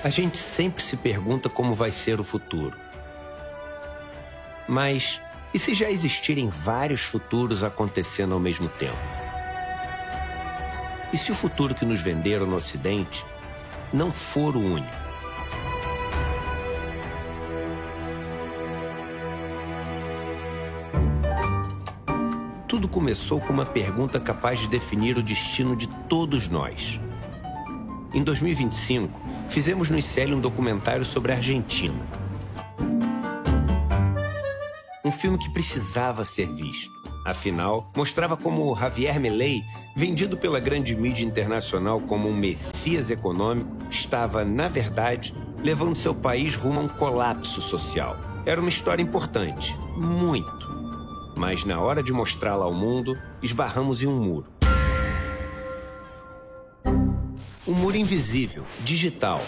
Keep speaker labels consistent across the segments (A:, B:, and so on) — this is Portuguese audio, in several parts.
A: A gente sempre se pergunta como vai ser o futuro. Mas e se já existirem vários futuros acontecendo ao mesmo tempo? E se o futuro que nos venderam no Ocidente não for o único? Tudo começou com uma pergunta capaz de definir o destino de todos nós. Em 2025, fizemos no ICL um documentário sobre a Argentina. Um filme que precisava ser visto. Afinal, mostrava como Javier Milei, vendido pela grande mídia internacional como um messias econômico, estava, na verdade, levando seu país rumo a um colapso social. Era uma história importante, muito. Mas na hora de mostrá-la ao mundo, esbarramos em um muro. Um muro invisível, digital.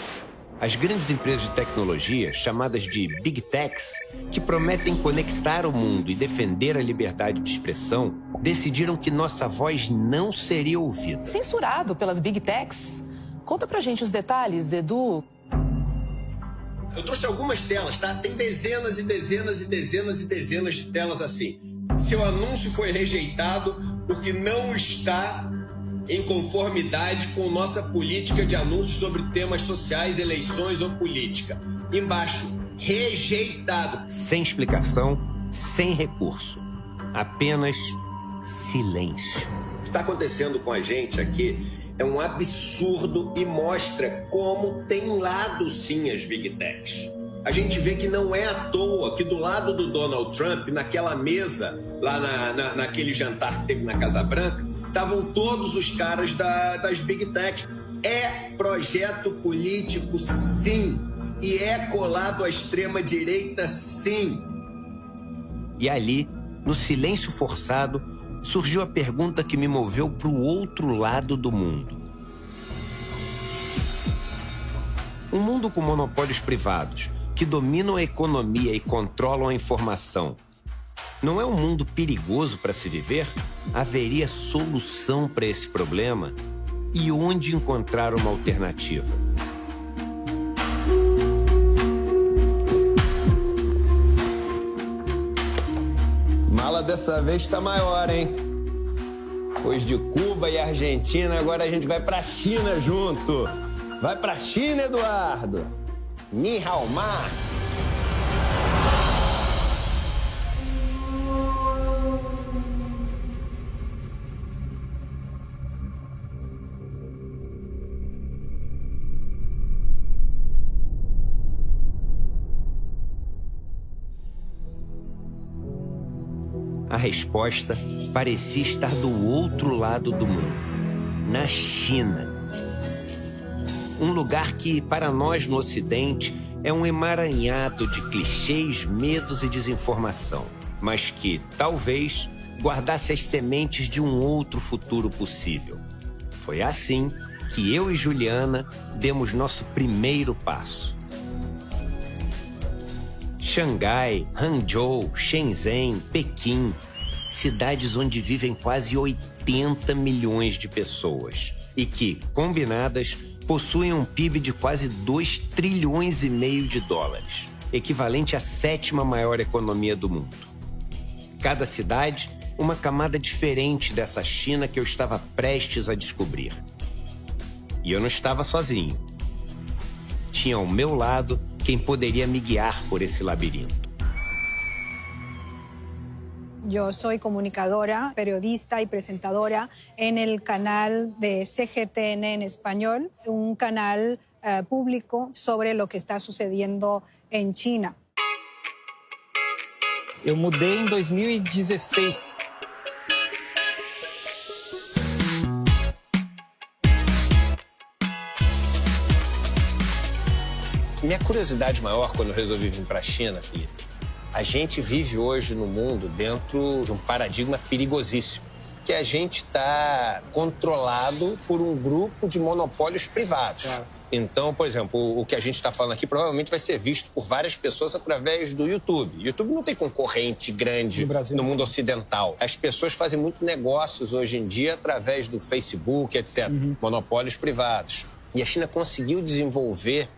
A: As grandes empresas de tecnologia, chamadas de Big Techs, que prometem conectar o mundo e defender a liberdade de expressão, decidiram que nossa voz não seria ouvida.
B: Censurado pelas Big Techs? Conta pra gente os detalhes, Edu.
C: Eu trouxe algumas telas, tá? Tem dezenas e dezenas e dezenas e dezenas de telas assim. Seu anúncio foi rejeitado porque não está em conformidade com nossa política de anúncios sobre temas sociais, eleições ou política. Embaixo, rejeitado.
A: Sem explicação, sem recurso. Apenas silêncio.
C: O que está acontecendo com a gente aqui é um absurdo e mostra como tem lado sim as Big Techs. A gente vê que não é à toa que do lado do Donald Trump, naquela mesa, lá naquele jantar que teve na Casa Branca, estavam todos os caras das Big Techs. É projeto político, sim. E é colado à extrema-direita, sim.
A: E ali, no silêncio forçado, surgiu a pergunta que me moveu para o outro lado do mundo. Um mundo com monopólios privados, que dominam a economia e controlam a informação. Não é um mundo perigoso para se viver? Haveria solução para esse problema? E onde encontrar uma alternativa?
C: Mala dessa vez tá maior, hein? Depois de Cuba e Argentina, agora a gente vai pra China junto. Vai pra China, Eduardo. Ni hao ma.
A: A resposta parecia estar do outro lado do mundo, na China. Um lugar que, para nós no Ocidente, é um emaranhado de clichês, medos e desinformação, mas que, talvez, guardasse as sementes de um outro futuro possível. Foi assim que eu e Juliana demos nosso primeiro passo. Xangai, Hangzhou, Shenzhen, Pequim, cidades onde vivem quase 80 milhões de pessoas e que, combinadas, possuem um PIB de quase 2 trilhões e meio de dólares, equivalente à 7ª maior economia do mundo. Cada cidade, uma camada diferente dessa China que eu estava prestes a descobrir. E eu não estava sozinho. Tinha ao meu lado quem poderia me guiar por esse labirinto.
D: Yo soy comunicadora, periodista y presentadora en el canal de CGTN en español, un canal público sobre lo que está sucediendo en China.
E: Eu mudei em 2016.
C: Minha curiosidade maior quando eu resolvi vir para a China, Felipe, a gente vive hoje no mundo dentro de um paradigma perigosíssimo, que a gente está controlado por um grupo de monopólios privados. Claro. Então, por exemplo, o que a gente está falando aqui provavelmente vai ser visto por várias pessoas através do YouTube. O YouTube não tem concorrente grande no mundo ocidental. As pessoas fazem muito negócios hoje em dia através do Facebook, etc. Monopólios privados. E a China conseguiu desenvolver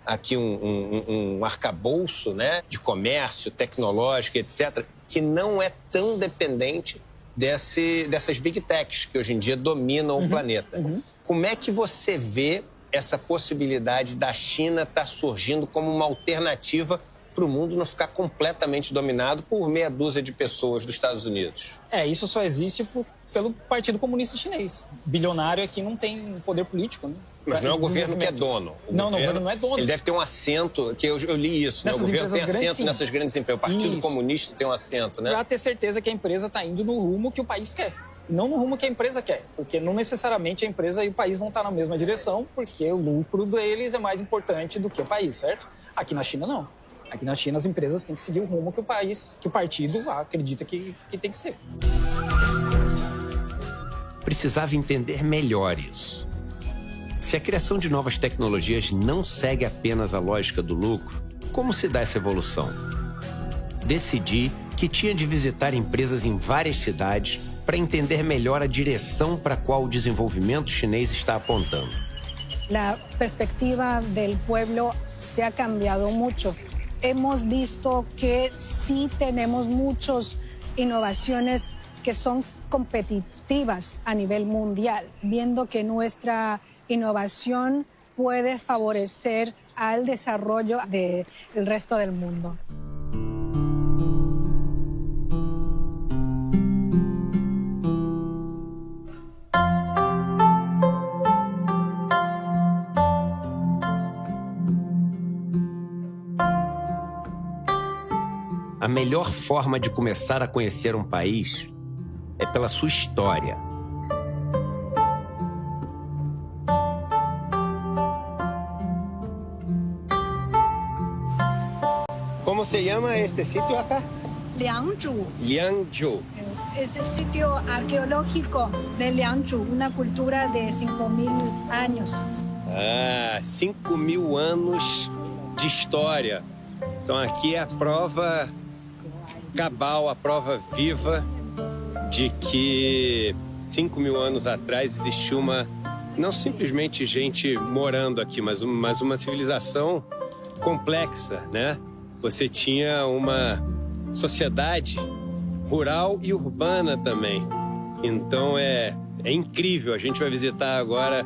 C: aqui um arcabouço, né, de comércio, tecnológico, etc., que não é tão dependente dessas big techs que hoje em dia dominam o planeta. Como é que você vê essa possibilidade da China estar surgindo como uma alternativa para o mundo não ficar completamente dominado por meia dúzia de pessoas dos Estados Unidos?
E: Isso só existe pelo Partido Comunista Chinês. Bilionário aqui não tem poder político, né?
C: Mas não é o governo que é dono.
E: O governo não é dono.
C: Ele deve ter um assento, que eu li isso, né? O governo tem assento nessas grandes empresas. O Partido Comunista tem um assento, né?
E: Para ter certeza que a empresa está indo no rumo que o país quer. Não no rumo que a empresa quer. Porque não necessariamente a empresa e o país vão estar na mesma direção, porque o lucro deles é mais importante do que o país, certo? Aqui na China, não. Aqui na China, as empresas têm que seguir o rumo que o partido acredita que tem que ser.
A: Precisava entender melhor isso. Se a criação de novas tecnologias não segue apenas a lógica do lucro, como se dá essa evolução? Decidi que tinha de visitar empresas em várias cidades para entender melhor a direção para a qual o desenvolvimento chinês está apontando.
D: La perspectiva del pueblo se ha cambiado mucho. Hemos visto que sí tenemos muchas innovaciones que son competitivas a nivel mundial, viendo que nuestra innovación puede favorecer al desarrollo del resto del mundo.
A: A melhor forma de começar a conhecer um país é pela sua história.
C: Como se chama este sítio acá?
D: Liangzhu.
C: Liangzhu.
D: Es el sitio arqueológico de Liangzhu, una cultura de 5.000 años.
C: 5.000 anos de história. Então aqui é a prova cabal, a prova viva de que 5.000 anos atrás existiu não simplesmente gente morando aqui, mas uma civilização complexa, né? Você tinha uma sociedade rural e urbana também. Então é incrível. A gente vai visitar agora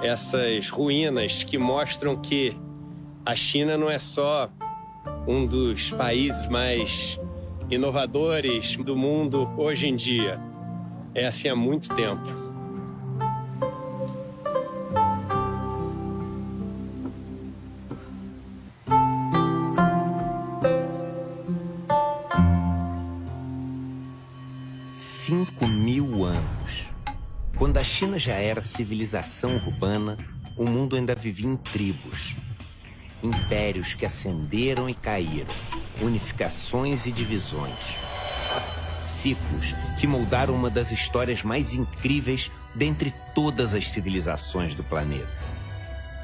C: essas ruínas que mostram que a China não é só um dos países mais inovadores do mundo hoje em dia. É assim há muito tempo.
A: Anos. Quando a China já era civilização urbana, o mundo ainda vivia em tribos. Impérios que ascenderam e caíram, unificações e divisões. Ciclos que moldaram uma das histórias mais incríveis dentre todas as civilizações do planeta.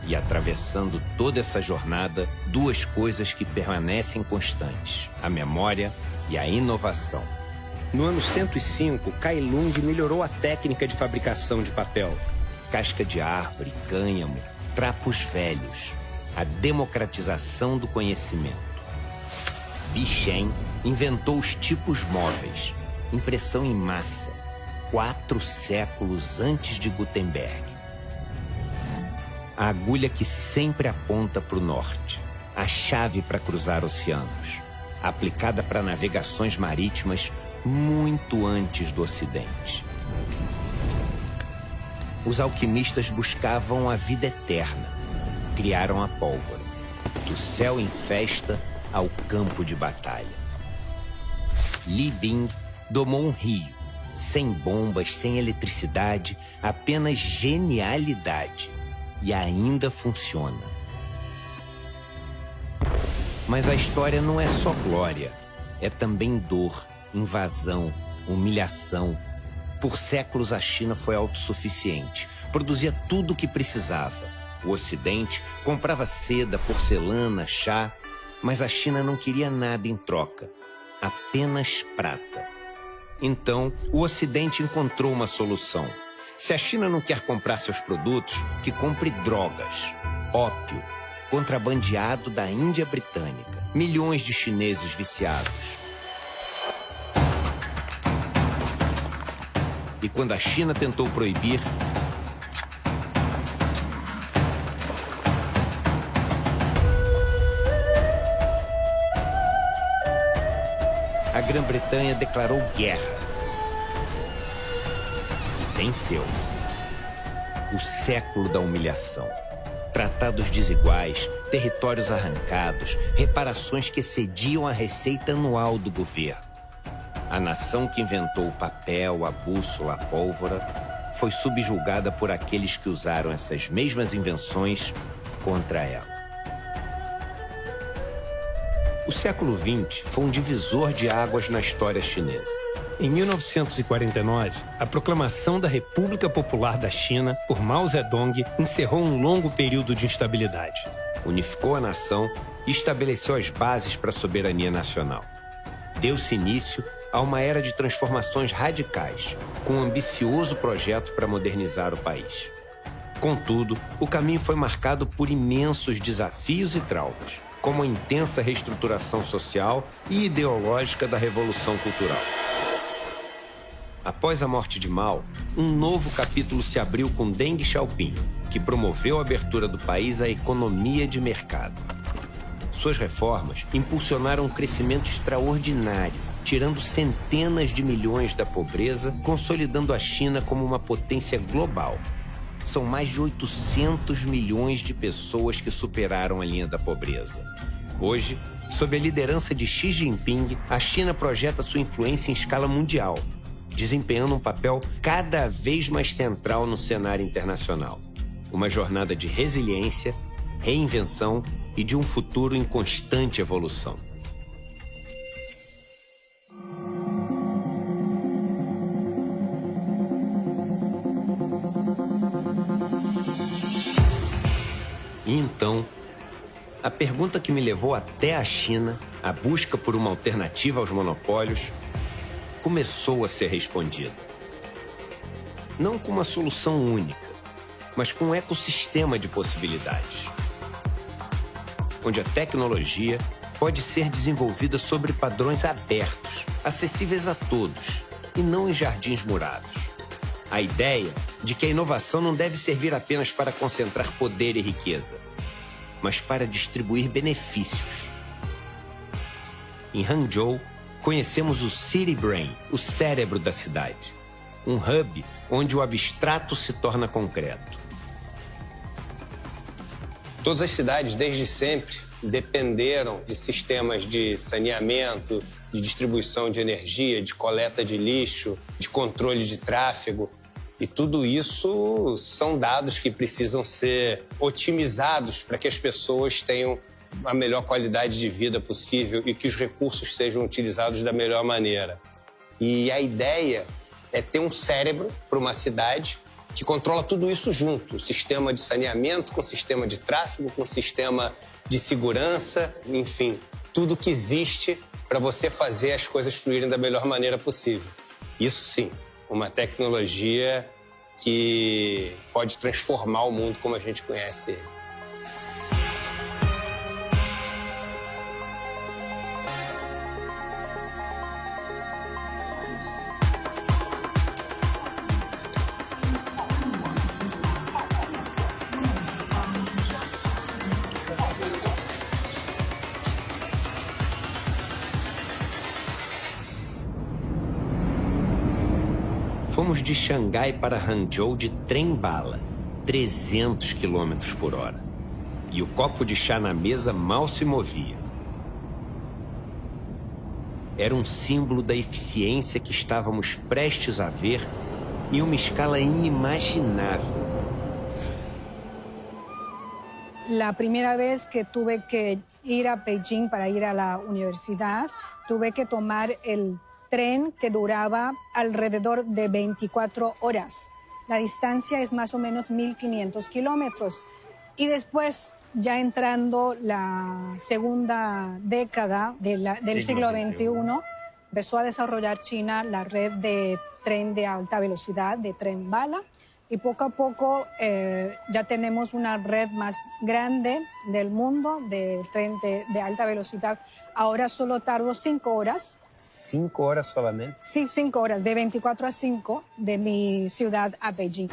A: E atravessando toda essa jornada, duas coisas que permanecem constantes: a memória e a inovação. No ano 105, Kai Lung melhorou a técnica de fabricação de papel. Casca de árvore, cânhamo, trapos velhos. A democratização do conhecimento. Bi Shen inventou os tipos móveis, impressão em massa, 4 séculos antes de Gutenberg. A agulha que sempre aponta para o norte, a chave para cruzar oceanos, aplicada para navegações marítimas muito antes do Ocidente. Os alquimistas buscavam a vida eterna. Criaram a pólvora, do céu em festa ao campo de batalha. Li Bin domou um rio, sem bombas, sem eletricidade, apenas genialidade. E ainda funciona. Mas a história não é só glória, é também dor, invasão, humilhação. Por séculos a China foi autossuficiente, produzia tudo o que precisava. O Ocidente comprava seda, porcelana, chá, mas a China não queria nada em troca, apenas prata. Então, o Ocidente encontrou uma solução. Se a China não quer comprar seus produtos, que compre drogas, ópio, contrabandeado da Índia Britânica. Milhões de chineses viciados. E quando a China tentou proibir, a Grã-Bretanha declarou guerra e venceu. O século da humilhação. Tratados desiguais, territórios arrancados, reparações que excediam a receita anual do governo. A nação que inventou o papel, a bússola, a pólvora, foi subjugada por aqueles que usaram essas mesmas invenções contra ela. O século XX foi um divisor de águas na história chinesa. Em 1949, a proclamação da República Popular da China por Mao Zedong encerrou um longo período de instabilidade. Unificou a nação e estabeleceu as bases para a soberania nacional. Deu-se início a uma era de transformações radicais, com um ambicioso projeto para modernizar o país. Contudo, o caminho foi marcado por imensos desafios e traumas, como a intensa reestruturação social e ideológica da Revolução Cultural. Após a morte de Mao, um novo capítulo se abriu com Deng Xiaoping, que promoveu a abertura do país à economia de mercado. Suas reformas impulsionaram um crescimento extraordinário, tirando centenas de milhões da pobreza, consolidando a China como uma potência global. São mais de 800 milhões de pessoas que superaram a linha da pobreza. Hoje, sob a liderança de Xi Jinping, a China projeta sua influência em escala mundial, desempenhando um papel cada vez mais central no cenário internacional. Uma jornada de resiliência, reinvenção e de um futuro em constante evolução. E então, a pergunta que me levou até a China, a busca por uma alternativa aos monopólios, começou a ser respondida. Não com uma solução única, mas com um ecossistema de possibilidades, onde a tecnologia pode ser desenvolvida sobre padrões abertos, acessíveis a todos, e não em jardins murados. A ideia de que a inovação não deve servir apenas para concentrar poder e riqueza, mas para distribuir benefícios. Em Hangzhou, conhecemos o City Brain, o cérebro da cidade. Um hub onde o abstrato se torna concreto.
C: Todas as cidades, desde sempre, dependeram de sistemas de saneamento, de distribuição de energia, de coleta de lixo, de controle de tráfego. E tudo isso são dados que precisam ser otimizados para que as pessoas tenham a melhor qualidade de vida possível e que os recursos sejam utilizados da melhor maneira. E a ideia é ter um cérebro para uma cidade que controla tudo isso junto. O sistema de saneamento, com o sistema de tráfego, com o sistema de segurança, enfim, tudo que existe para você fazer as coisas fluírem da melhor maneira possível. Isso sim, uma tecnologia que pode transformar o mundo como a gente conhece ele.
A: Fomos de Xangai para Hangzhou de trem-bala, 300 km por hora. E o copo de chá na mesa mal se movia. Era um símbolo da eficiência que estávamos prestes a ver em uma escala inimaginável.
D: La primera vez que tuve que ir a Beijing para ir a la universidad, tuve que tomar el tren que duraba alrededor de 24 horas. La distancia es más o menos 1.500 kilómetros. Y después, ya entrando la segunda década del siglo XXI, empezó a desarrollar China la red de tren de alta velocidad, de tren bala, y poco a poco ya tenemos una red más grande del mundo de tren de alta velocidad. Ahora solo tardo 5 horas.
C: 5 horas solamente?
D: Sí, 5 horas, de 24 a 5 de mi ciudad a Beijing.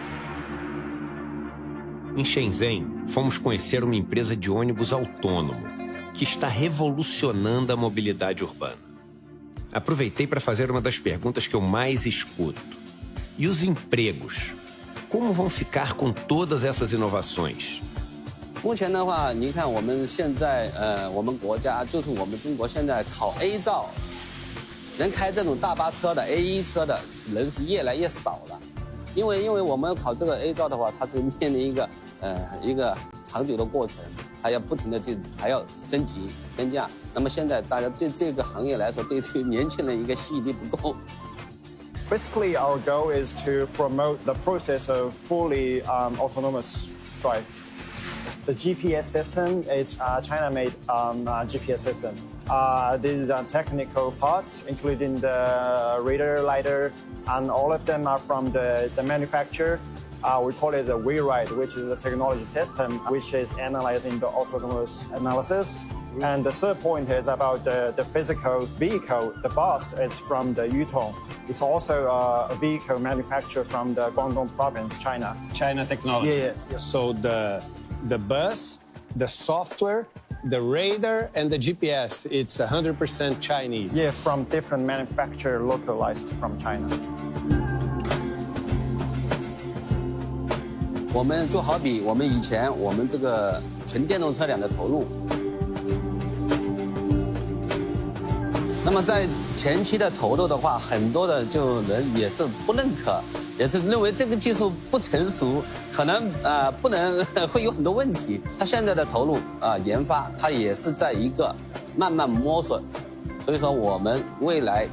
A: Em Shenzhen, fomos conhecer uma empresa de ônibus autônomo que está revolucionando a mobilidade urbana. Aproveitei para fazer uma das perguntas que eu mais escuto. E os empregos? Como vão ficar com todas essas inovações?
F: 目前的话，您看我们现在我们国家就是我们中国现在考 A 照，能开这种大巴车的 A1 车的人是越来越少了，因为我们考这个 A 照的话，它是面临一个长久的过程，还要不停的还要升级增加。那么现在大家对这个行业来说，对这个年轻人一个吸引力不够。
G: Basically, our goal is to promote the process of fully autonomous drive. The GPS system is a China-made GPS system. These are technical parts, including the radar, lidar, and all of them are from the manufacturer. We call it the WeRide, which is a technology system which is analyzing the autonomous analysis. And the third point is about the physical vehicle. The bus is from the Yutong. It's also a vehicle manufactured from the Guangdong province, China.
C: China technology.
G: Yeah.
C: So the bus, the software, the radar, and the GPS, it's 100% Chinese.
G: Yeah, from different manufacturer localized from China.
F: 我们就好比我们以前我们这个纯电动车辆的投入，那么在前期的投入的话，很多的人也是不认可，也是认为这个技术不成熟，可能不能会有很多问题。它现在的投入研发，它也是在一个慢慢摸索，所以说我们未来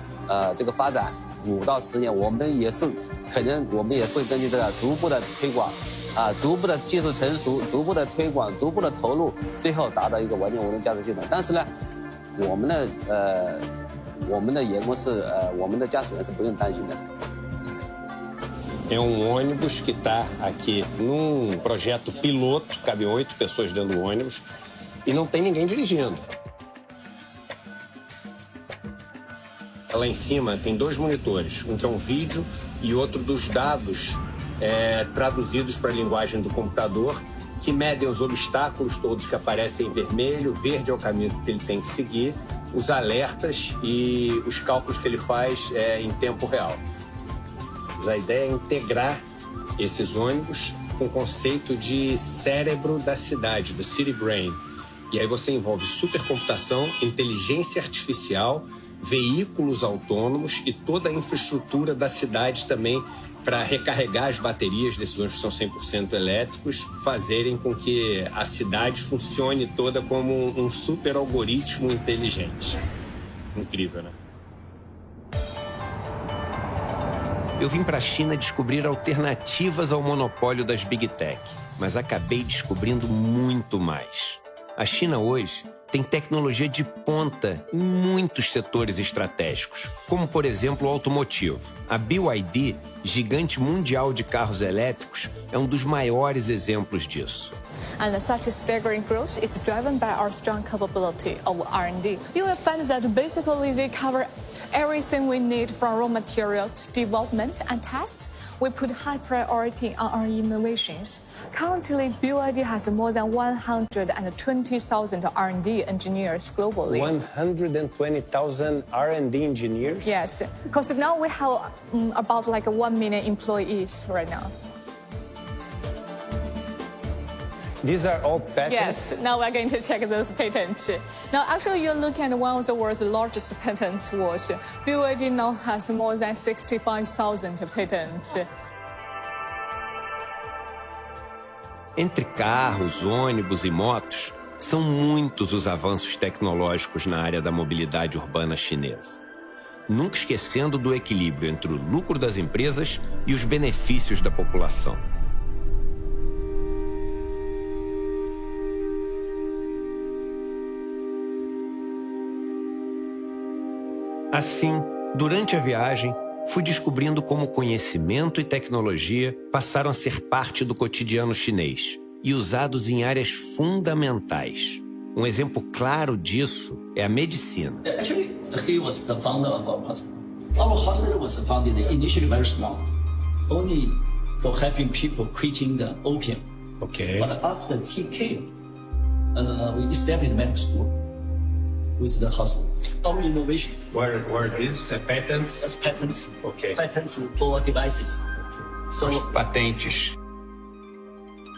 F: 这个发展5到10年，我们也是可能我们也会根据这个逐步的推广。 逐步的技术成熟，逐步的推广，逐步的投入，最后达到一个完全无人驾驶系统。但是呢，我们的员工是我们的驾驶员是不用担心的。
C: É ônibus que está aqui num projeto piloto, cabem 8 pessoas dentro do ônibus e não tem ninguém dirigindo. Lá em cima tem 2 monitores, um que é um vídeo e outro dos dados traduzidos para a linguagem do computador, que medem os obstáculos todos que aparecem em vermelho, verde é o caminho que ele tem que seguir, os alertas e os cálculos que ele faz em tempo real. A ideia é integrar esses ônibus com o conceito de cérebro da cidade, do City Brain. E aí você envolve supercomputação, inteligência artificial, veículos autônomos e toda a infraestrutura da cidade também para recarregar as baterias desses ônibus que são 100% elétricos, fazerem com que a cidade funcione toda como um super algoritmo inteligente. Incrível, né?
A: Eu vim para a China descobrir alternativas ao monopólio das Big Tech, mas acabei descobrindo muito mais. A China hoje tem tecnologia de ponta em muitos setores estratégicos, como, por exemplo, o automotivo. A BYD, gigante mundial de carros elétricos, é um dos maiores exemplos disso.
H: And such staggering growth is driven by our strong capability of R&D. You will find that basically they cover everything we need from raw material to development and test. We put high priority on our innovations. Currently, BYD has more than 120,000 R&D engineers globally.
C: 120,000 R&D engineers?
H: Yes, because now we have about 1 million employees right now.
C: These are all patents?
H: Yes, now we're going to check those patents. Now, actually, you're looking at one of the world's largest patents was BYD now has more than 65,000 patents.
A: Entre carros, ônibus e motos, são muitos os avanços tecnológicos na área da mobilidade urbana chinesa. Nunca esquecendo do equilíbrio entre o lucro das empresas e os benefícios da população. Assim, durante a viagem, fui descobrindo como conhecimento e tecnologia passaram a ser parte do cotidiano chinês e usados em áreas fundamentais. Um exemplo claro disso é a medicina.
I: Actually, he was the founder of our hospital. Our hospital was founded initially very small, only for helping people quitting the opium.
C: Okay.
I: But after he came, we established a medical school with the hospital. Our innovation.
C: Were these patents?
I: That's patents.
C: Okay.
I: Patents for devices. So,
C: Patentes.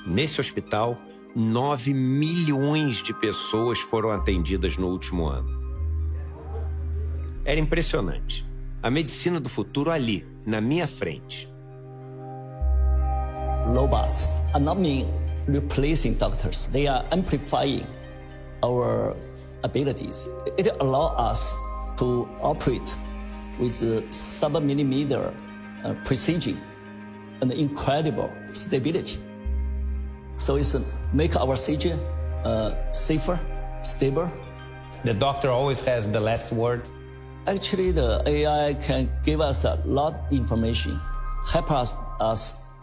A: Nesse hospital, 9 milhões de pessoas foram atendidas no último ano. Era impressionante. A medicina do futuro ali, na minha frente.
I: robots are not mean replacing doctors. They are amplifying our abilities. It allows us to operate with sub-millimeter precision and incredible stability. So it's make our surgery safer, stable.
C: The doctor always has the last word.
I: Actually, the AI can give us a lot of information, help us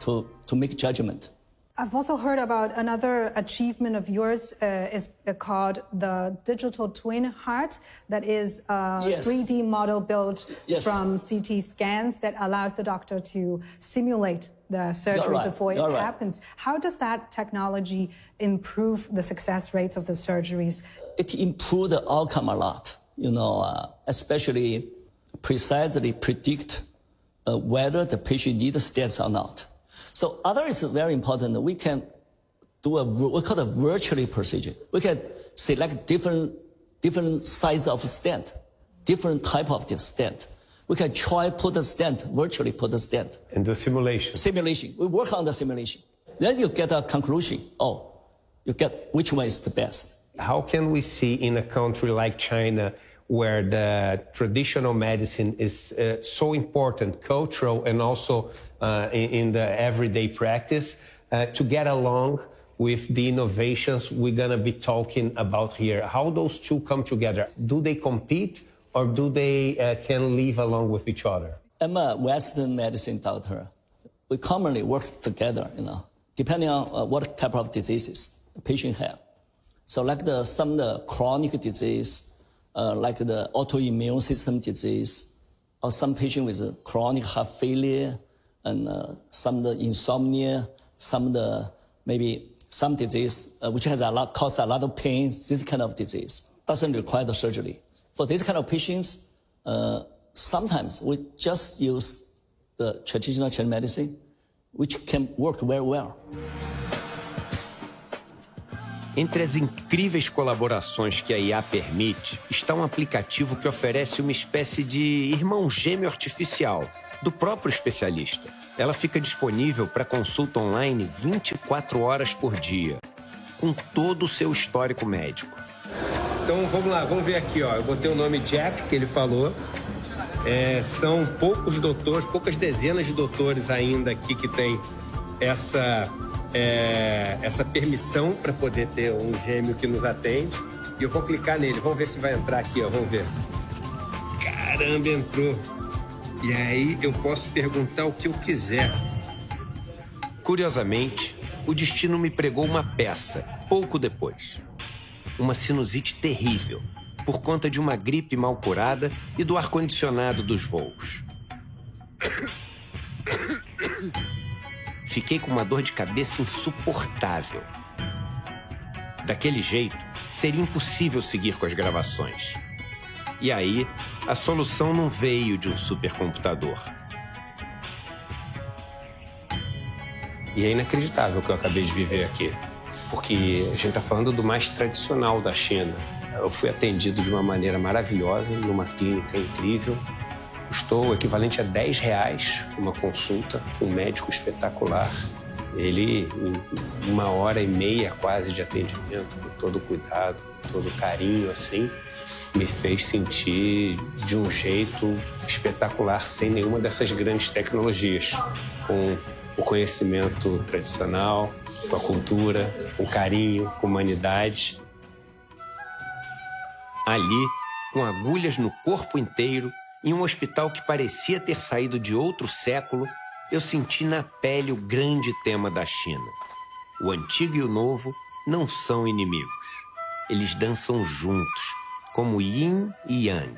I: to make judgment.
D: I've also heard about another achievement of yours is called the digital twin heart. That is a
I: Yes.
D: 3D model built
I: Yes.
D: from CT scans that allows the doctor to simulate the surgery
I: right.
D: before it
I: You're right.
D: happens. How does that technology improve the success rates of the surgeries?
I: It improved the outcome a lot, especially precisely predict whether the patient needs stents or not. So other is very important. We can do we call it virtually procedure. We can select different size of stent, different type of the stent. We can try put the stent, virtually put the stent.
C: And the simulation.
I: Simulation. We work on the simulation. Then you get a conclusion. You get which one is the best.
C: How can we see in a country like China, where the traditional medicine is so important, cultural and also in the everyday practice, to get along with the innovations we're going to be talking about here? How those two come together? Do they compete or do they can live along with each other?
I: I'm a Western medicine doctor. We commonly work together, depending on what type of diseases the patient have. So like some of the chronic disease, like the autoimmune system disease, or some patient with chronic heart failure, and some of the insomnia, some of the maybe some disease which has cause a lot of pain. This kind of disease doesn't require the surgery. For this kind of patients, sometimes we just use the traditional Chinese medicine, which can work very well.
A: Entre as incríveis colaborações que a IA permite, está um aplicativo que oferece uma espécie de irmão gêmeo artificial do próprio especialista. Ela fica disponível para consulta online 24 horas por dia, com todo o seu histórico médico.
C: Então vamos lá, vamos ver aqui, ó. Eu botei o nome Jack, que ele falou. São poucos doutores, poucas dezenas de doutores ainda aqui que tem essa permissão para poder ter um gêmeo que nos atende. E eu vou clicar nele, vamos ver se vai entrar aqui, ó, vamos ver. Caramba, entrou. E aí eu posso perguntar o que eu quiser.
A: Curiosamente, o destino me pregou uma peça, pouco depois. Uma sinusite terrível, por conta de uma gripe mal curada e do ar-condicionado dos voos. Fiquei com uma dor de cabeça insuportável. Daquele jeito, seria impossível seguir com as gravações. E aí, a solução não veio de um supercomputador.
C: E é inacreditável o que eu acabei de viver aqui. Porque a gente está falando do mais tradicional da China. Eu fui atendido de uma maneira maravilhosa, numa clínica incrível. Custou o equivalente a R$10 uma consulta com um médico espetacular. Ele, em 1h30 quase de atendimento, com todo o cuidado, com todo o carinho, assim, me fez sentir de um jeito espetacular, sem nenhuma dessas grandes tecnologias, com o conhecimento tradicional, com a cultura, com carinho, com humanidade.
A: Ali, com agulhas no corpo inteiro, Em um hospital que parecia ter saído de outro século, eu senti na pele o grande tema da China. O antigo e o novo não são inimigos. Eles dançam juntos, como yin e yang.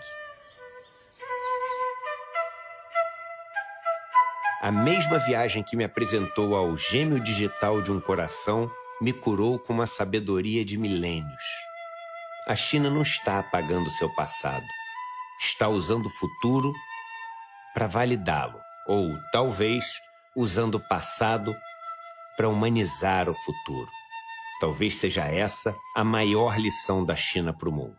A: A mesma viagem que me apresentou ao gêmeo digital de um coração me curou com uma sabedoria de milênios. A China não está apagando seu passado. Está usando o futuro para validá-lo. Ou, talvez, usando o passado para humanizar o futuro. Talvez seja essa a maior lição da China para o mundo.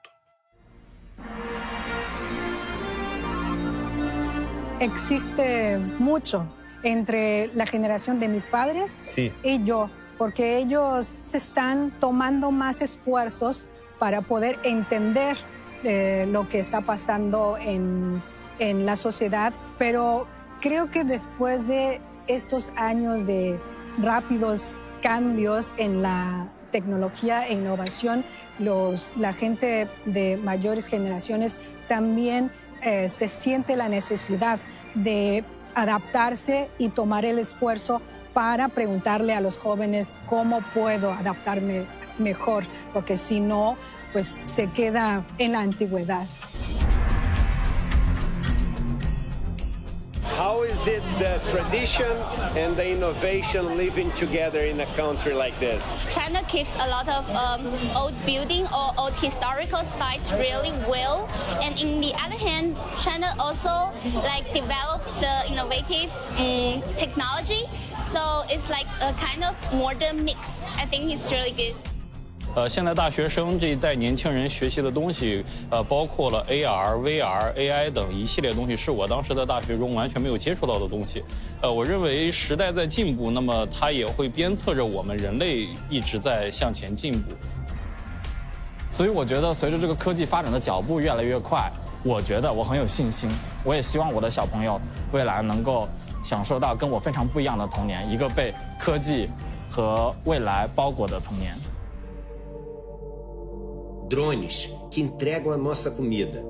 D: Existe mucho entre la generación de mis padres y yo, porque ellos se están tomando más esfuerzos para poder entender lo que está pasando en la sociedad, pero creo que después de estos años de rápidos cambios en la tecnología e innovación, la gente de mayores generaciones también se siente la necesidad de adaptarse y tomar el esfuerzo para preguntarle a los jóvenes cómo puedo adaptarme mejor, porque si no, pues se queda en la antigüedad.
C: How is it the tradition and the innovation living together in a country like this?
J: China keeps a lot of old building or old historical sites really well, and in the other hand, China also developed the innovative technology, so it's like a kind of modern mix. I think it's really good.
E: 现在大学生这一代年轻人学习的东西，包括了 AR、VR、AI 等一系列东西，是我当时在大学中完全没有接触到的东西。我认为时代在进步，那么它也会鞭策着我们人类一直在向前进步。
K: 所以我觉得随着这个科技发展的脚步越来越快，我觉得我很有信心。我也希望我的小朋友未来能够享受到跟我非常不一样的童年，一个被科技和未来包裹的童年。
A: Drones que entregam a nossa comida.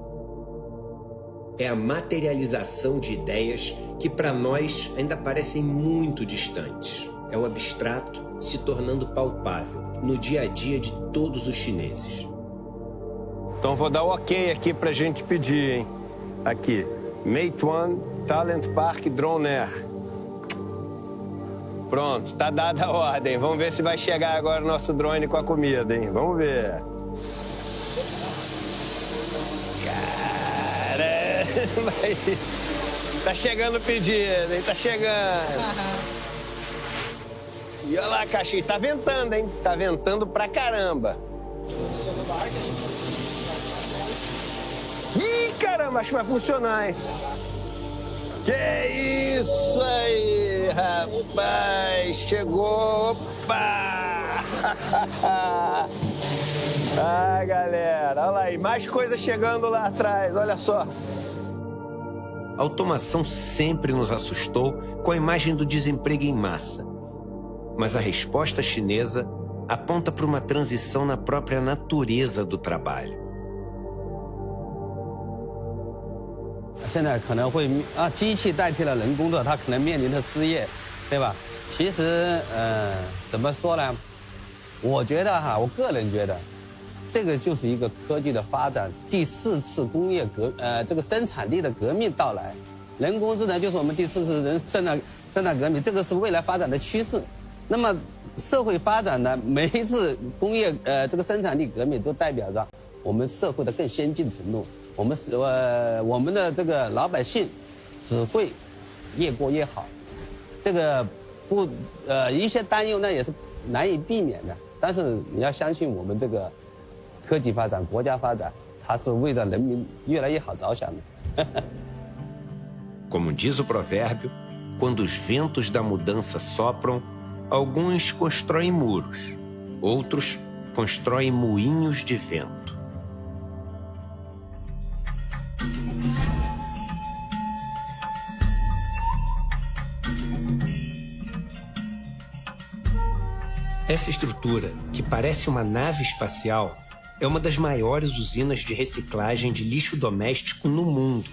A: É a materialização de ideias que para nós ainda parecem muito distantes. É o abstrato se tornando palpável no dia a dia de todos os chineses.
C: Então vou dar o ok aqui pra gente pedir, hein? Aqui, Meituan Talent Park Drone Air. Pronto, tá dada a ordem. Vamos ver se vai chegar agora o nosso drone com a comida, hein? Vamos ver. Caramba! Tá chegando o pedido, hein? Tá chegando. E olha lá, Caxi, tá ventando, hein? Tá ventando pra caramba. Ih, caramba, acho que vai funcionar, hein? Que isso aí, rapaz! Chegou! Opa! Ah, galera, olha lá aí, mais coisa chegando lá atrás, olha só.
A: A automação sempre nos assustou com a imagem do desemprego em massa. Mas a resposta chinesa aponta para uma transição na própria natureza do trabalho.
F: 现在可能会机器代替了人工作，它可能面临的失业，对吧？其实怎么说呢？我觉得我个人觉得，这个就是一个科技的发展，第4次工业这个生产力的革命到来，人工智能就是我们第4次生产革命，这个是未来发展的趋势。那么社会发展呢，每一次工业这个生产力革命都代表着我们社会的更先进程度。 我们的这个老百姓只会越过越好，这个一些担忧呢也是难以避免的。但是你要相信我们这个科技发展、国家发展，它是为了人民越来越好着想的。
A: Como diz o provérbio, quando os ventos da mudança sopram, alguns constroem muros, outros constroem moinhos de vento. Essa estrutura, que parece uma nave espacial, é uma das maiores usinas de reciclagem de lixo doméstico no mundo.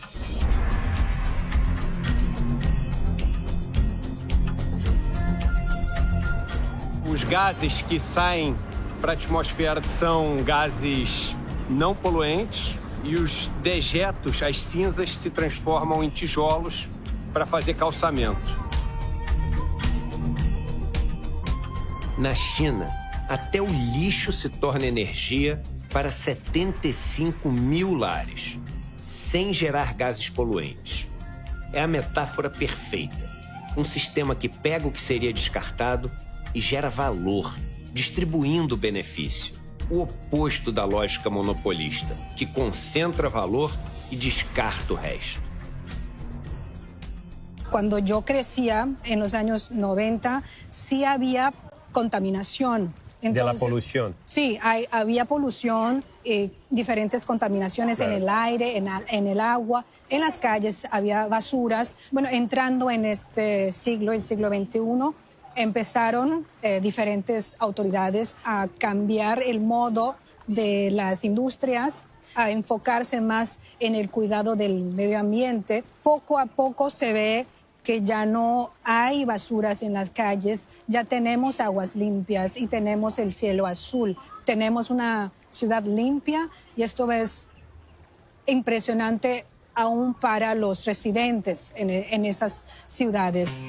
C: gases que saem para a atmosfera são gases não poluentes e os dejetos, as cinzas, se transformam em tijolos para fazer calçamento.
A: Na China, até o lixo se torna energia para 75 mil lares, sem gerar gases poluentes. É a metáfora perfeita. Um sistema que pega o que seria descartado e gera valor, distribuindo o benefício. O oposto da lógica monopolista, que concentra valor e descarta o resto.
D: Cuando yo crecía en los años 90, sí había contaminación. Entonces,
C: de la polución.
D: Sí, había polución, diferentes contaminaciones en el aire, en el agua, en las calles había basuras. Bueno, entrando en este siglo, el siglo XXI, empezaron diferentes autoridades a cambiar el modo de las industrias, a enfocarse más en el cuidado del medio ambiente. Poco a poco se ve que ya no hay basuras en las calles, ya tenemos aguas limpias y tenemos el cielo azul. Tenemos una ciudad limpia y esto es impresionante aún para los residentes en esas ciudades.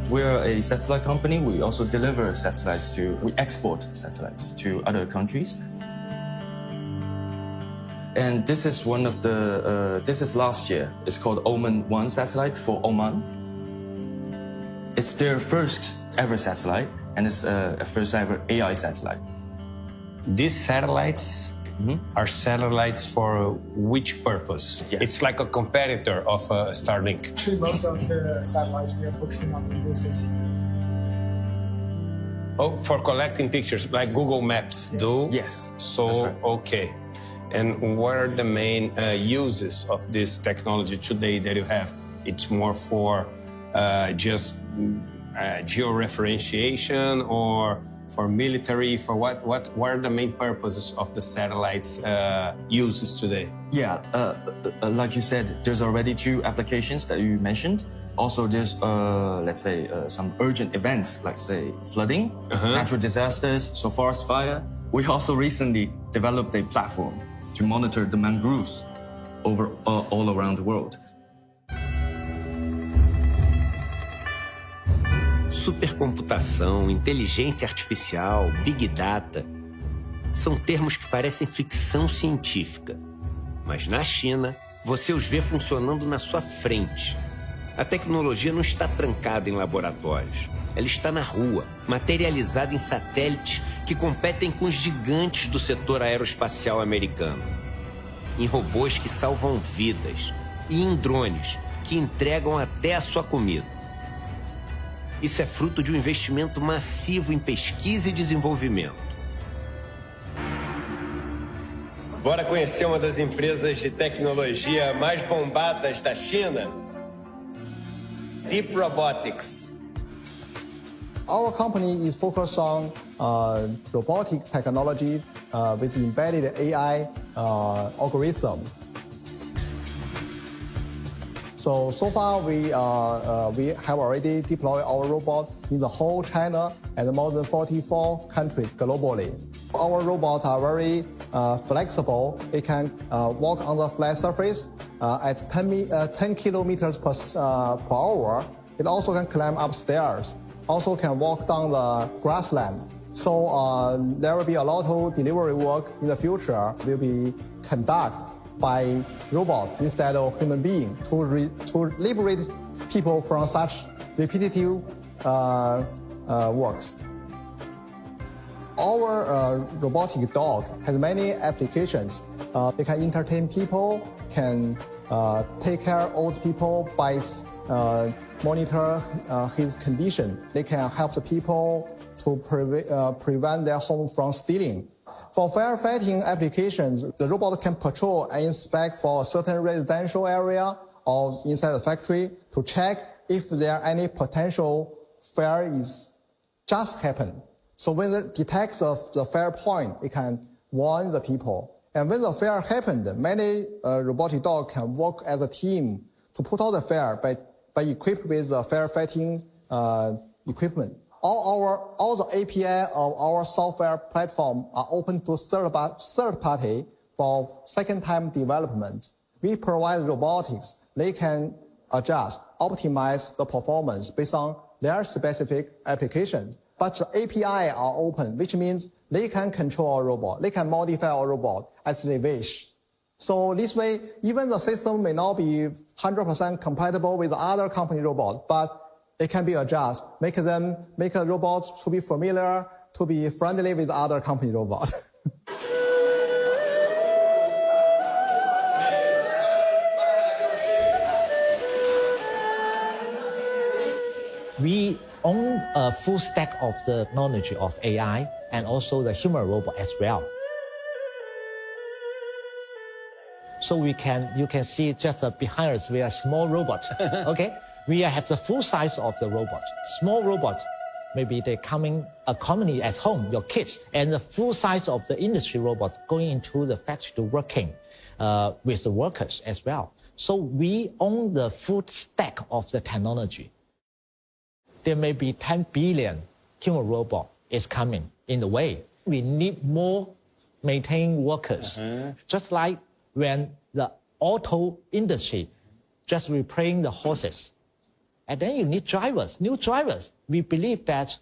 L: We're a satellite company. We also deliver satellites we export satellites to other countries. And this is one of this is last year. It's called Oman 1 satellite for Oman. It's their first ever satellite, and it's a first ever AI satellite.
C: These satellites are satellites for which purpose?
L: Yes.
C: It's like a competitor of Starlink.
M: Actually, most of the satellites we are focusing on Google Sensing.
C: Oh, for collecting pictures, like Google Maps do?
L: Yes.
C: So,
L: that's right.
C: Okay. And what are the main uses of this technology today that you have? It's more for just georeferentiation, or for military? For what are the main purposes of the satellites uses today?
L: Yeah, like you said, there's already 2 applications that you mentioned. Also, there's, let's say, some urgent events, like, say, flooding, natural disasters, so forest fire. We also recently developed a platform to monitor the mangroves all around the world.
A: Supercomputação, inteligência artificial, Big Data, são termos que parecem ficção científica. Mas na China, você os vê funcionando na sua frente. A tecnologia não está trancada em laboratórios. Ela está na rua, materializada em satélites que competem com os gigantes do setor aeroespacial americano. Em robôs que salvam vidas. E em drones que entregam até a sua comida. Isso é fruto de um investimento massivo em pesquisa e desenvolvimento.
C: Bora conhecer uma das empresas de tecnologia mais bombadas da China? Deep Robotics.
N: Our company is focused on robotic technology with embedded AI algorithm. So far we have already deployed our robot in the whole China and more than 44 countries globally. Our robots are very flexible. It can walk on the flat surface at 10 kilometers per hour. It also can climb upstairs. Also can walk down the grassland. So there will be a lot of delivery work in the future will be conducted by robot instead of human being to liberate people from such repetitive works. Our robotic dog has many applications. They can entertain people, can take care of old people by monitor his condition. They can help the people to prevent their home from stealing. For firefighting applications, the robot can patrol and inspect for a certain residential area or inside the factory to check if there are any potential fire is just happen. So when it detects the fire point, it can warn the people. And when the fire happened, many robotic dogs can work as a team to put out the fire by equipped with the firefighting equipment. All the API of our software platform are open to third party for second-time development. We provide robotics. They can adjust, optimize the performance based on their specific applications. But the API are open, which means they can control our robot. They can modify our robot as they wish. So this way, even the system may not be 100% compatible with other company robots, but it can be adjusted, make the robots to be familiar, to be friendly with other company robots.
O: We own a full stack of the knowledge of AI and also the human robot as well. So you can see just behind us, we are small robots, okay? We have the full size of the robot. Small robots, maybe they accompany at home, your kids, and the full size of the industry robots going into the factory to working with the workers as well. So we own the full stack of the technology. There may be 10 billion human robot is coming in the way. We need more maintaining workers. Just like when the auto industry just repairing the horses. And then you need drivers, new drivers. We believe that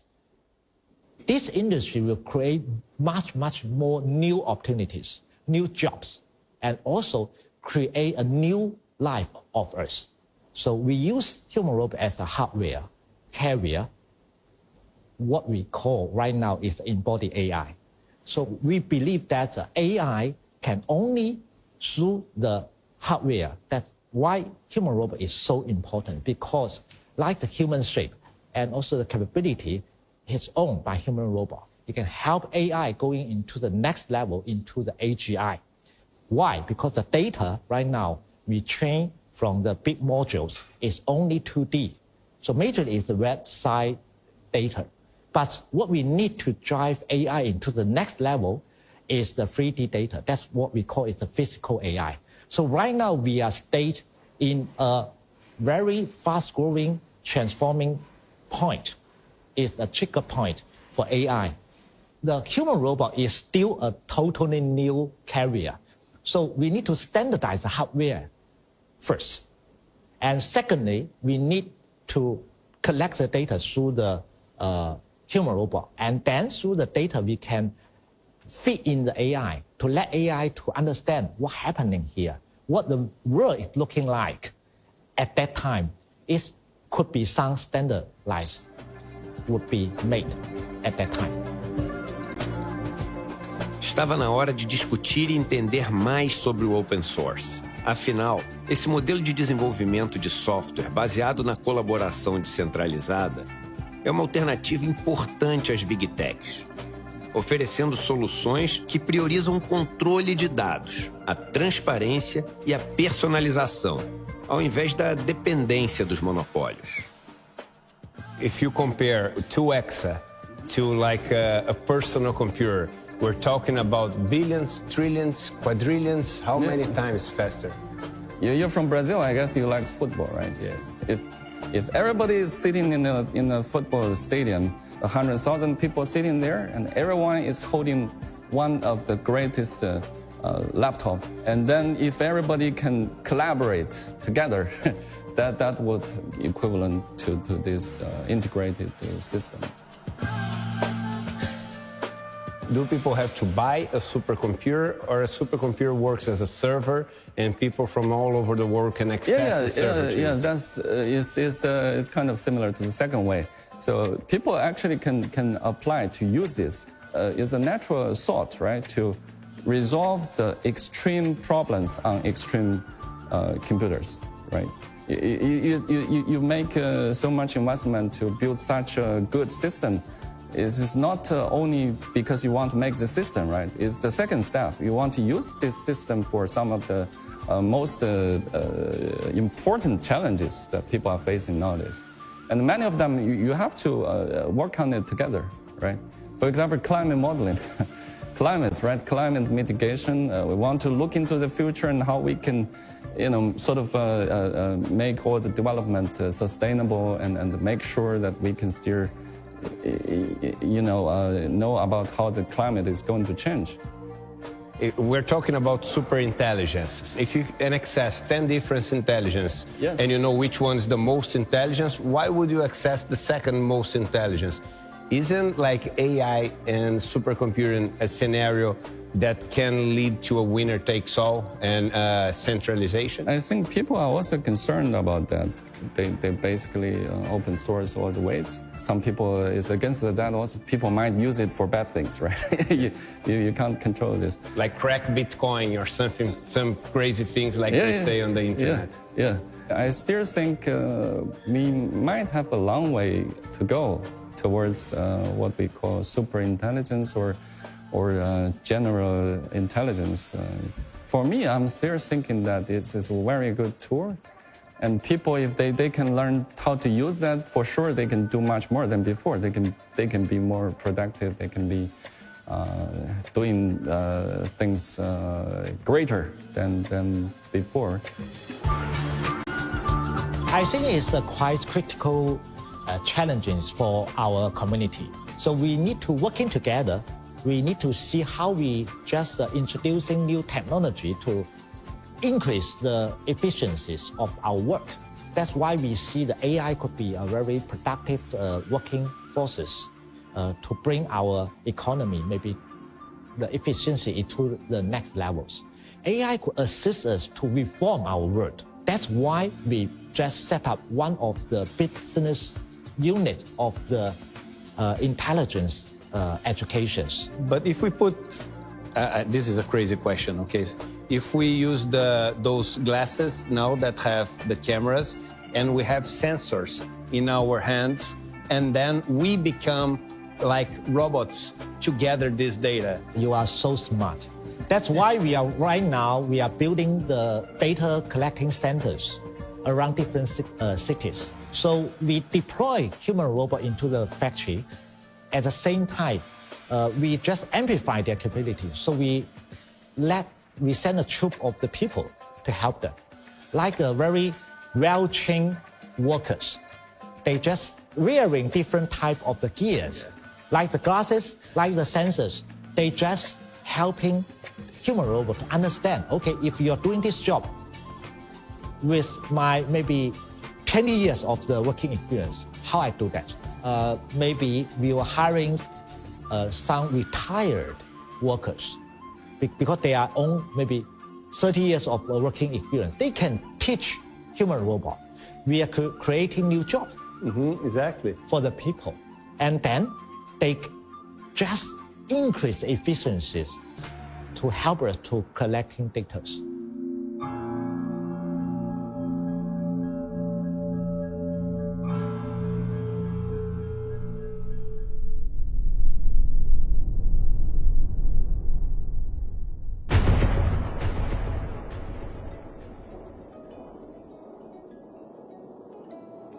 O: this industry will create much, much more new opportunities, new jobs, and also create a new life of us. So we use human robot as a hardware carrier. What we call right now is embodied AI. So we believe that AI can only through the hardware. That's why human robot is so important, because like the human shape and also the capability is owned by human robot. It can help AI going into the next level, into the AGI. Why? Because the data right now we train from the big modules is only 2D. So majorly is the website data. But what we need to drive AI into the next level is the 3D data. That's what we call is the physical AI. So right now we are stayed in a very fast-growing, transforming point. Is a trigger point for AI. The human robot is still a totally new carrier. So we need to standardize the hardware first. And secondly, we need to collect the data through the human robot. And then through the data, we can feed in the AI to let AI to understand what's happening here, what the world is looking like at that time. It could be some standardized would be made at that time.
A: Estava na hora de discutir e entender mais sobre o open source. Afinal, esse modelo de desenvolvimento de software baseado na colaboração descentralizada é uma alternativa importante às Big Techs, oferecendo soluções que priorizam o controle de dados, a transparência e a personalização, ao invés da dependência dos monopólios.
C: If you compare 2X to like a personal computer, we're talking about billions, trillions, quadrillions, how many times faster?
P: You're from Brazil, I guess you like football, right?
C: Yes.
P: If everybody is sitting in a football stadium, 100,000 people sitting there, and everyone is holding one of the greatest laptop, and then if everybody can collaborate together, that would equivalent to this integrated system.
C: Do people have to buy a supercomputer, or a supercomputer works as a server and people from all over the world can access the server?
P: Yeah, that's is kind of similar to the second way. So people actually can apply to use this. It's a natural thought, right, to resolve the extreme problems on extreme computers, right? You make so much investment to build such a good system. It's not only because you want to make the system, right? It's the second step. You want to use this system for some of the most important challenges that people are facing nowadays. And many of them, you have to work on it together, right? For example, climate modeling. Climate, right? Climate mitigation. We want to look into the future and how we can, sort of make all the development sustainable and make sure that we can steer, know about how the climate is going to change.
C: We're talking about super intelligence. If you can access 10 different intelligence,
P: yes,
C: and you know which one's the most intelligence, why would you access the second most intelligence? Isn't like AI and supercomputing a scenario that can lead to a winner takes all and centralization?
P: I think people are also concerned about that. They basically open source all the weights. Some people is against that. Also, people might use it for bad things, right? you can't control this.
C: Like crack Bitcoin or something, some crazy things like they say on the internet.
P: Yeah. I still think we might have a long way to go towards what we call super intelligence or general intelligence. For me, I'm still thinking that it's a very good tool. And people, if they can learn how to use that, for sure they can do much more than before. They can be more productive. They can be doing things greater than before.
O: I think it's a quite critical challenges for our community. So we need to working together. We need to see how we just introducing new technology to increase the efficiencies of our work. That's why we see the AI could be a very productive working forces to bring our economy, maybe the efficiency into the next levels. AI could assist us to reform our world. That's why we just set up one of the business unit of the intelligence educations.
C: But if we put, this is a crazy question, okay? If we use those glasses now that have the cameras and we have sensors in our hands, and then we become like robots to gather this data.
O: You are so smart. That's why we are building the data collecting centers around different cities. So we deploy human robot into the factory. At the same time, we just amplify their capability. So we send a troop of the people to help them, like a very well-trained workers. They just wearing different type of the gears, like the glasses, like the sensors. They just helping human robot to understand, okay, if you're doing this job with my maybe 20 years of the working experience, how I do that? Maybe we were hiring some retired workers because they are on maybe 30 years of working experience. They can teach human robot. We are creating new jobs.
C: Exactly.
O: For the people. And then they just increase efficiencies to help us to collecting data.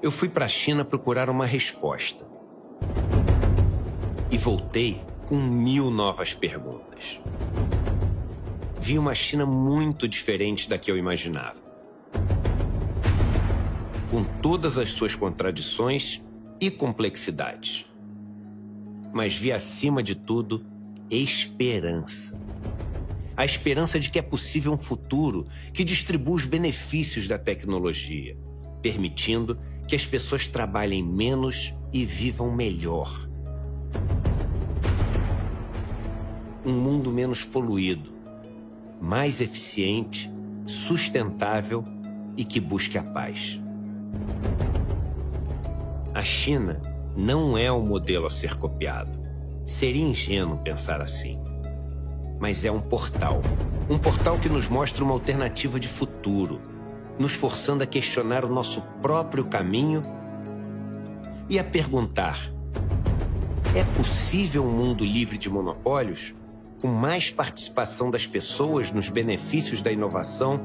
A: Eu fui para a China procurar uma resposta. E voltei com 1000 novas perguntas. Vi uma China muito diferente da que eu imaginava. Com todas as suas contradições e complexidades. Mas vi, acima de tudo, esperança. A esperança de que é possível um futuro que distribua os benefícios da tecnologia, permitindo que as pessoas trabalhem menos e vivam melhor. Um mundo menos poluído, mais eficiente, sustentável e que busque a paz. A China não é um modelo a ser copiado. Seria ingênuo pensar assim. Mas é um portal que nos mostra uma alternativa de futuro, nos forçando a questionar o nosso próprio caminho e a perguntar: é possível um mundo livre de monopólios, com mais participação das pessoas nos benefícios da inovação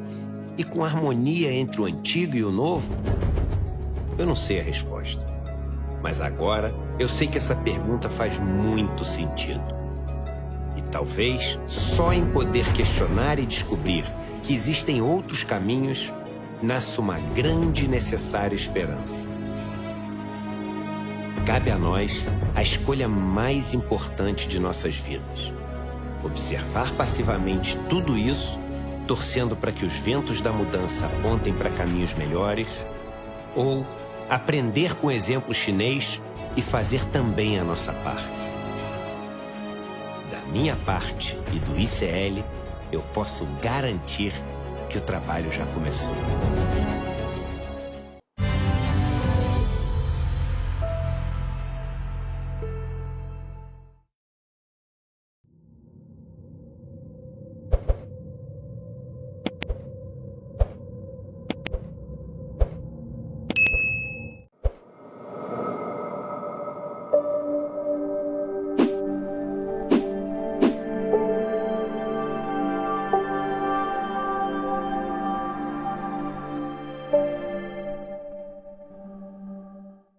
A: e com harmonia entre o antigo e o novo? Eu não sei a resposta. Mas agora eu sei que essa pergunta faz muito sentido. E talvez só em poder questionar e descobrir que existem outros caminhos nasça uma grande e necessária esperança. Cabe a nós a escolha mais importante de nossas vidas. Observar passivamente tudo isso, torcendo para que os ventos da mudança apontem para caminhos melhores, ou aprender com o exemplo chinês e fazer também a nossa parte. Da minha parte e do ICL, eu posso garantir que o trabalho já começou.